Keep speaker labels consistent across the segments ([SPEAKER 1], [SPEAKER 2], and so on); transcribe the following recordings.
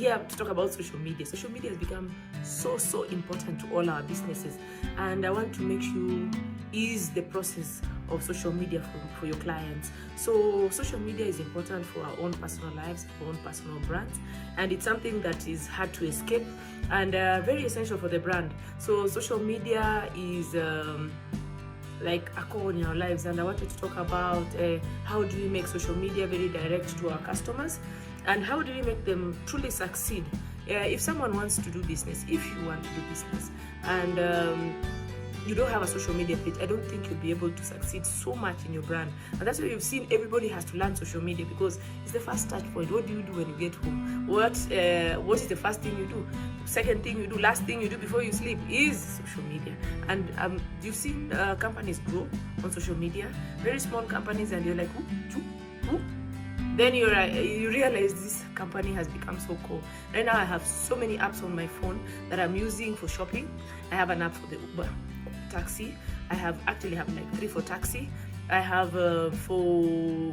[SPEAKER 1] here to talk about social media. Social media has become so important to all our businesses, and I want to make you ease the process of social media for your clients. So social media is important for our own personal lives, our own personal brands, and it's something that is hard to escape and very essential for the brand. So social media is like a core in our lives, and I wanted to talk about how do we make social media very direct to our customers, and how do we make them truly succeed. If someone wants to do business, if you want to do business, and you don't have a social media page, I don't think you'll be able to succeed so much in your brand. And that's why you've seen everybody has to learn social media, because it's the first touch point. What do you do when you get home? What is the first thing you do? Second thing you do, last thing you do before you sleep is social media. And you've seen companies grow on social media, very small companies, and you're like, who? Then you realize this company has become so cool. Right now I have so many apps on my phone that I'm using for shopping. I have an app for the Uber taxi. I have like 3 for taxi. I have for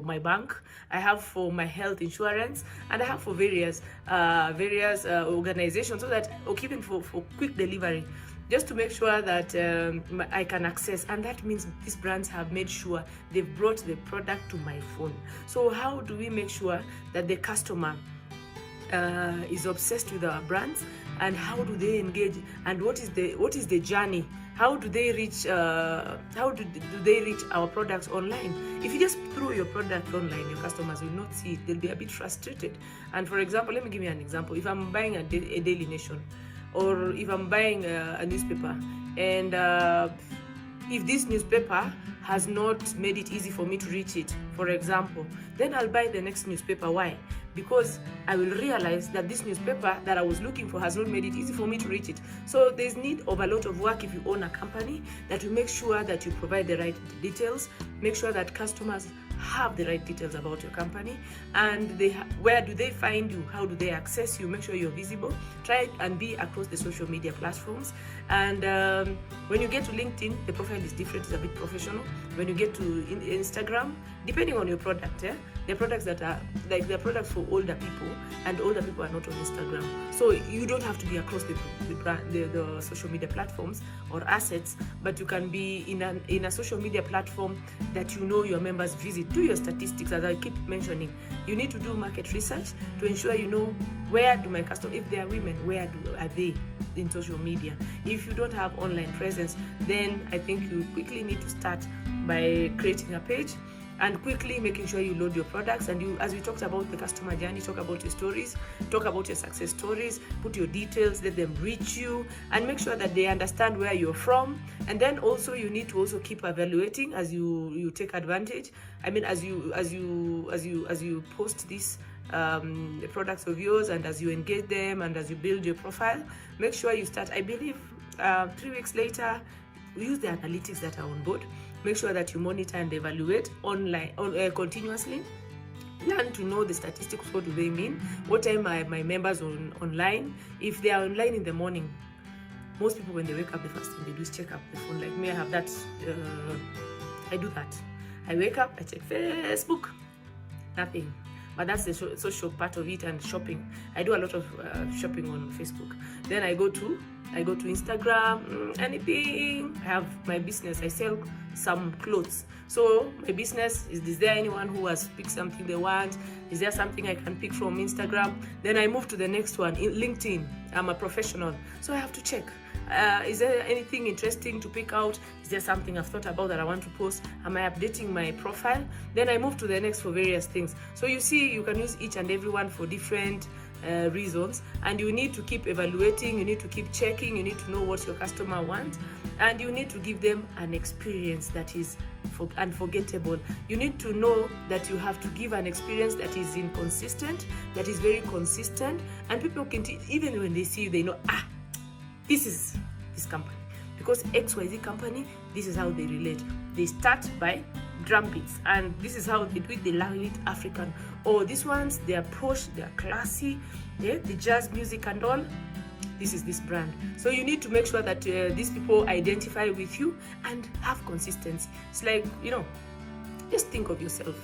[SPEAKER 1] my bank. I have for my health insurance, and I have for various organizations, so that, or even for quick delivery, just to make sure that I can access. And that means these brands have made sure they've brought the product to my phone. So how do we make sure that the customer is obsessed with our brands, and how do they engage, and what is the journey? How do they reach our products online? If you just throw your product online, your customers will not see it. They'll be a bit frustrated. And for example, let me give you an example. If I'm buying a Daily Nation, or if I'm buying a newspaper, and if this newspaper has not made it easy for me to reach it, for example, then I'll buy the next newspaper. Why? Because I will realize that this newspaper that I was looking for has not made it easy for me to reach it. So there's need of a lot of work if you own a company, that you make sure that you provide the right details, make sure that customers have the right details about your company, and where do they find you, how do they access you, make sure you're visible, try and be across the social media platforms. And when you get to LinkedIn, the profile is different, it's a bit professional. When you get to Instagram, depending on your product, the products that are like the products for older people, and older people are not on Instagram, so you don't have to be across the social media platforms or assets, but you can be in a social media platform that your members visit. Do your statistics, as I keep mentioning. You need to do market research to ensure where do my customers, if they are women, are they in social media. If you don't have online presence, then I think you quickly need to start by creating a page, and quickly making sure you load your products. And you, as we talked about the customer journey, talk about your stories, talk about your success stories, put your details, let them reach you, and make sure that they understand where you're from. And then also you need to also keep evaluating as you take advantage. I mean, as you post these the products of yours, and as you engage them, and as you build your profile, make sure you start, I believe 3 weeks later, use the analytics that are on board. Make sure that you monitor and evaluate online continuously. Learn to know the statistics. What do they mean? What time are my members online? If they are online in the morning, most people, when they wake up, the first thing they do is check up the phone. Like me, I have that. I do that. I wake up, I check Facebook, nothing. But that's the social part of it, and shopping. I do a lot of shopping on Facebook. Then I go to Instagram, anything. I have my business. I sell some clothes. So my business is there anyone who has picked something they want? Is there something I can pick from Instagram? Then I move to the next one, in LinkedIn. I'm a professional, so I have to check. Is there anything interesting to pick out? Is there something I've thought about that I want to post? Am I updating my profile? Then I move to the next for various things. So you see, you can use each and every one for different reasons, and you need to keep evaluating, you need to keep checking, you need to know what your customer wants, and you need to give them an experience that is unforgettable. You need to know that you have to give an experience that is inconsistent, that is very consistent, and people can, even when they see you, they know, this is this company, because XYZ company, this is how they relate. They start by drum beats, and this is how they do it. They love it African. Or these ones, they are posh, they are classy, the jazz music and all. This is this brand. So you need to make sure that these people identify with you and have consistency. It's like, just think of yourself.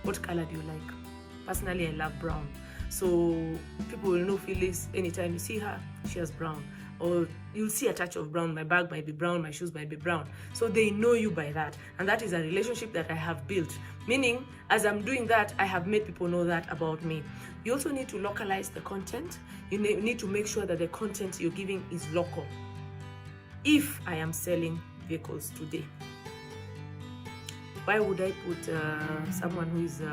[SPEAKER 1] What color do you like? Personally, I love brown. So people will know Phyllis anytime you see her, she has brown. Or you'll see a touch of brown. My bag might be brown, my shoes might be brown. So they know you by that. And that is a relationship that I have built. Meaning, as I'm doing that, I have made people know that about me. You also need to localize the content. You need to make sure that the content you're giving is local. If I am selling vehicles today, why would I put someone who is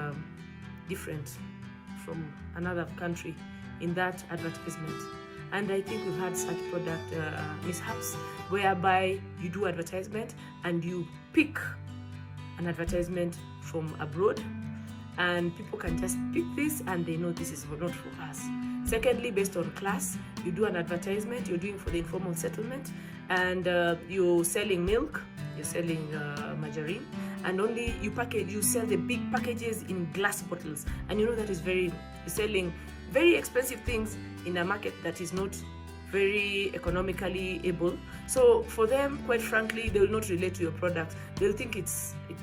[SPEAKER 1] different from another country in that advertisement? And I think we've had such product mishaps whereby you do advertisement and you pick an advertisement from abroad, and people can just pick this and they know this is not for us. Secondly, based on class, you do an advertisement, you're doing for the informal settlement, and you're selling milk, you're selling margarine, and only you sell the big packages in glass bottles, and you know that is you're selling very expensive things in a market that is not very economically able. So for them, quite frankly, they will not relate to your product. They'll think it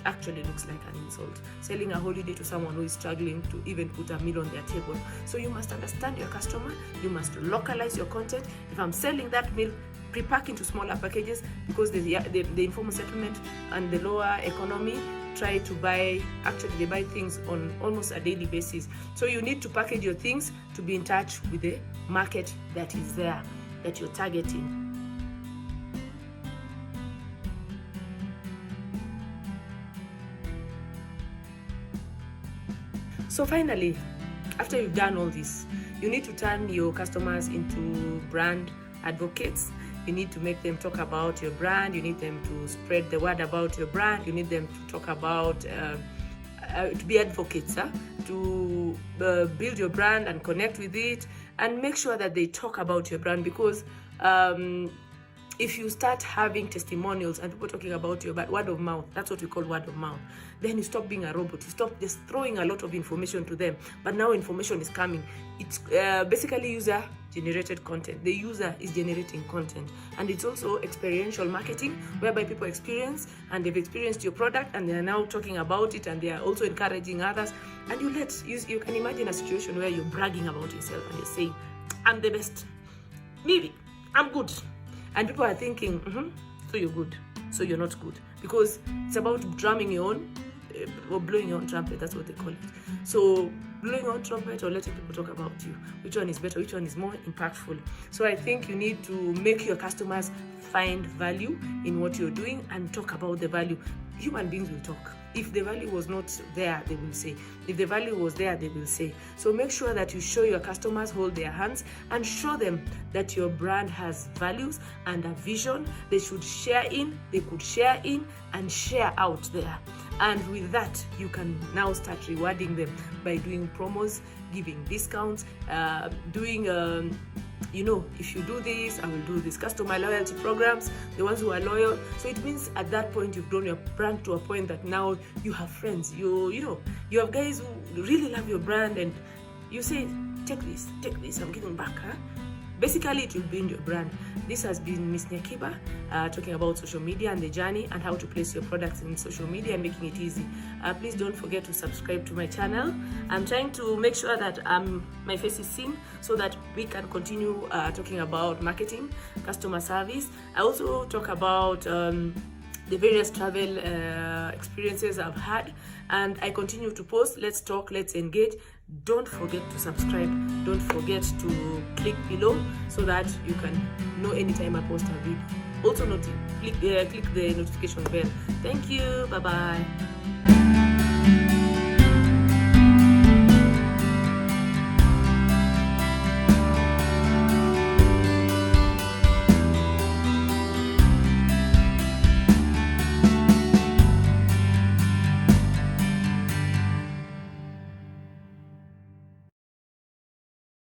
[SPEAKER 1] actually looks like an insult. Selling a holiday to someone who is struggling to even put a meal on their table. So you must understand your customer. You must localize your content. If I'm selling that meal, pre-pack into smaller packages, because the informal settlement and the lower economy try to buy, actually they buy things on almost a daily basis. So you need to package your things to be in touch with the market that is there, that you're targeting. So finally, after you've done all this, you need to turn your customers into brand advocates. You need to make them talk about your brand. You need them to spread the word about your brand. You need them to talk about, to be advocates, to build your brand and connect with it, and make sure that they talk about your brand. Because if you start having testimonials and people talking about your brand, word of mouth, that's what we call word of mouth, then you stop being a robot. You stop just throwing a lot of information to them. But now information is coming. It's basically user-generated content. The user is generating content. And it's also experiential marketing, whereby people experience and they've experienced your product and they are now talking about it, and they are also encouraging others. And you can imagine a situation where you're bragging about yourself and you're saying, I'm the best. Maybe, I'm good. And people are thinking, so you're good, so you're not good. Because it's about drumming your own, or blowing your own trumpet, that's what they call it. So blowing your own trumpet or letting people talk about you, which one is better, which one is more impactful? So I think you need to make your customers find value in what you're doing and talk about the value. Human beings will talk. If the value was not there, they will say. If the value was there, they will say. So make sure that you show your customers, hold their hands, and show them that your brand has values and a vision they should share in, they could share in, and share out there. And with that, you can now start rewarding them by doing promos, giving discounts, doing if you do this, I will do this. Customer loyalty programs, the ones who are loyal. So it means at that point you've grown your brand to a point that now you have friends. You have guys who really love your brand, and you say, take this, I'm giving back. Basically, it will build your brand. This has been Miss Nyakiba talking about social media and the journey and how to place your products in social media and making it easy. Please don't forget to subscribe to my channel. I'm trying to make sure that my face is seen so that we can continue talking about marketing, customer service. I also talk about the various travel experiences I've had, and I continue to post. Let's talk, let's engage. Don't forget to subscribe. Don't forget to click below so that you can know anytime I post a video. Also click the notification bell. Thank you. Bye-bye.